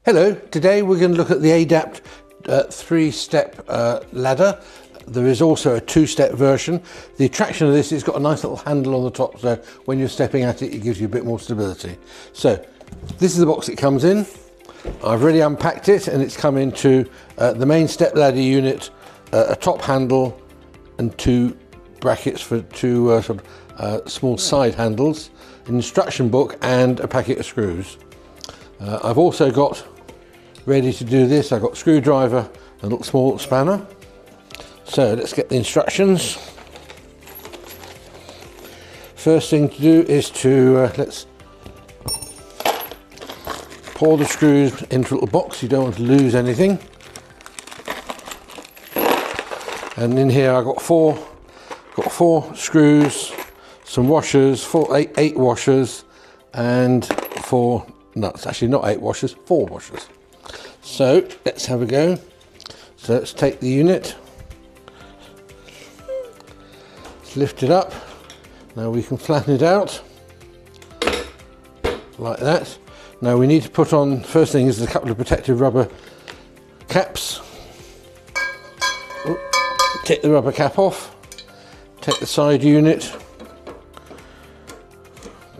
Hello, today we're going to look at the Aidapt 3-step ladder. There is also a 2-step version. The attraction of this is it's got a nice little handle on the top, so when you're stepping at it, it gives you a bit more stability. So this is the box it comes in. I've already unpacked it, and it's come into the main step ladder unit, a top handle and 2 brackets for 2 small side handles, an instruction book and a packet of screws. I've also got ready to do this, I've got a screwdriver and a little small spanner. So let's get the instructions. First thing to do is to let's pour the screws into a little box. You don't want to lose anything. And in here I've got four screws, some washers, 8 washers, and 4 nuts. Actually, not 8 washers, 4 washers. So let's have a go. So let's take the unit, let's lift it up. Now we can flatten it out like that. Now we need to put on, first thing is a couple of protective rubber caps. Take the rubber cap off, take the side unit,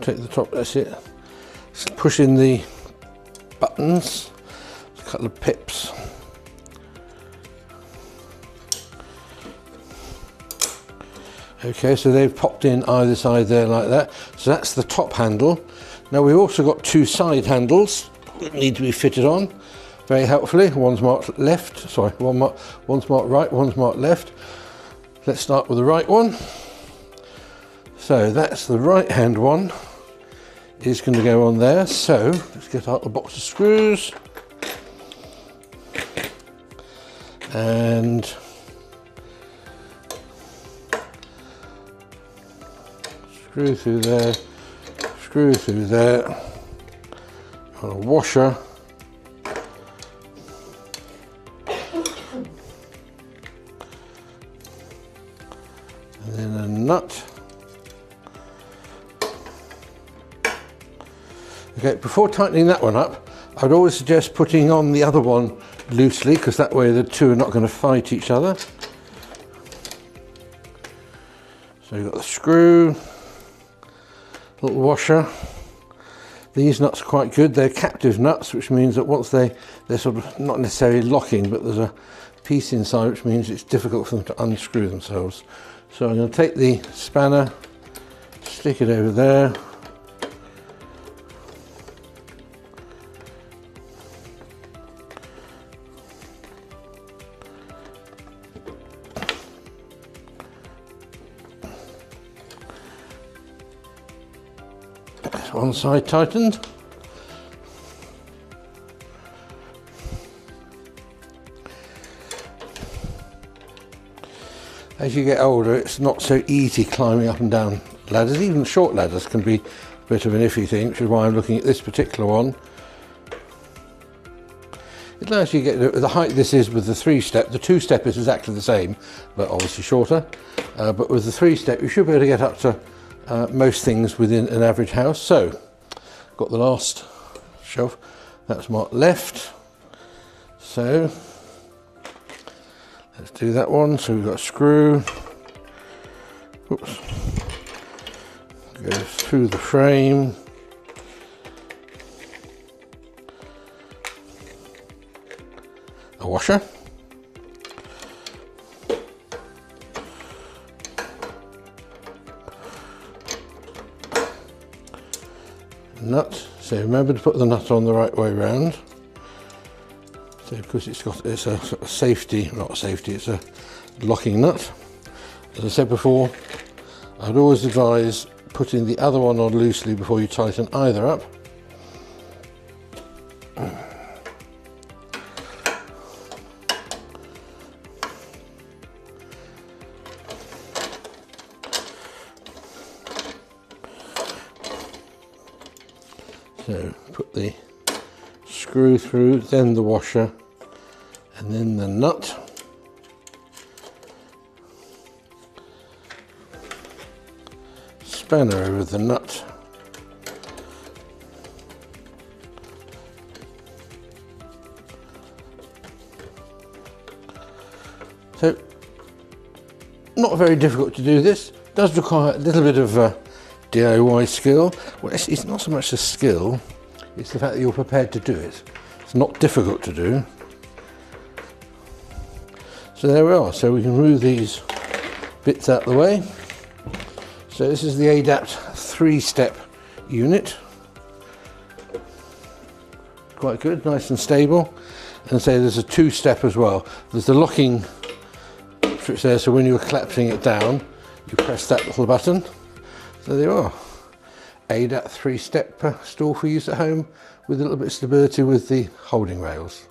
take the top, that's it. Just push in the buttons, a couple of pips. Okay, so they've popped in either side there like that. So that's the top handle. Now we've also got 2 side handles that need to be fitted on very helpfully. One's marked left, sorry, one's marked right, one's marked left. Let's start with the right one. So that's the right hand one. Is going to go on there. So let's get out the box of screws and screw through there, screw through there, on a washer, and then a nut. Okay, before tightening that one up, I'd always suggest putting on the other one loosely, because that way the two are not going to fight each other. So you've got the screw, little washer. These nuts are quite good. They're captive nuts, which means that once they're sort of not necessarily locking, but there's a piece inside, which means it's difficult for them to unscrew themselves. So I'm going to take the spanner, stick it over there. One side tightened. As you get older, it's not so easy climbing up and down ladders. Even short ladders can be a bit of an iffy thing, which is why I'm looking at this particular one. It allows you to get the height this is with the 3-step. The 2-step is exactly the same, but obviously shorter. But with the 3-step, you should be able to get up to most things within an average house. So, got the last shelf, that's marked left. So, let's do that one. So we've got a screw, oops, goes through the frame, a washer, nut. So remember to put the nut on the right way round. So because it's a sort of safety, not a safety, it's a locking nut. As I said before, I'd always advise putting the other one on loosely before you tighten either up. So put the screw through, then the washer, and then the nut. Spanner over the nut. Not very difficult to do this. It does require a little bit of DIY skill. Well, it's not so much the skill, it's the fact that you're prepared to do it. It's not difficult to do. So there we are. So we can move these bits out of the way. So this is the Aidapt 3-step unit. Quite good, nice and stable. And say there's a 2-step as well. There's the locking switch there, so when you're collapsing it down, you press that little button. So there you are. Aidapt 3-step stool for use at home with a little bit of stability with the holding rails.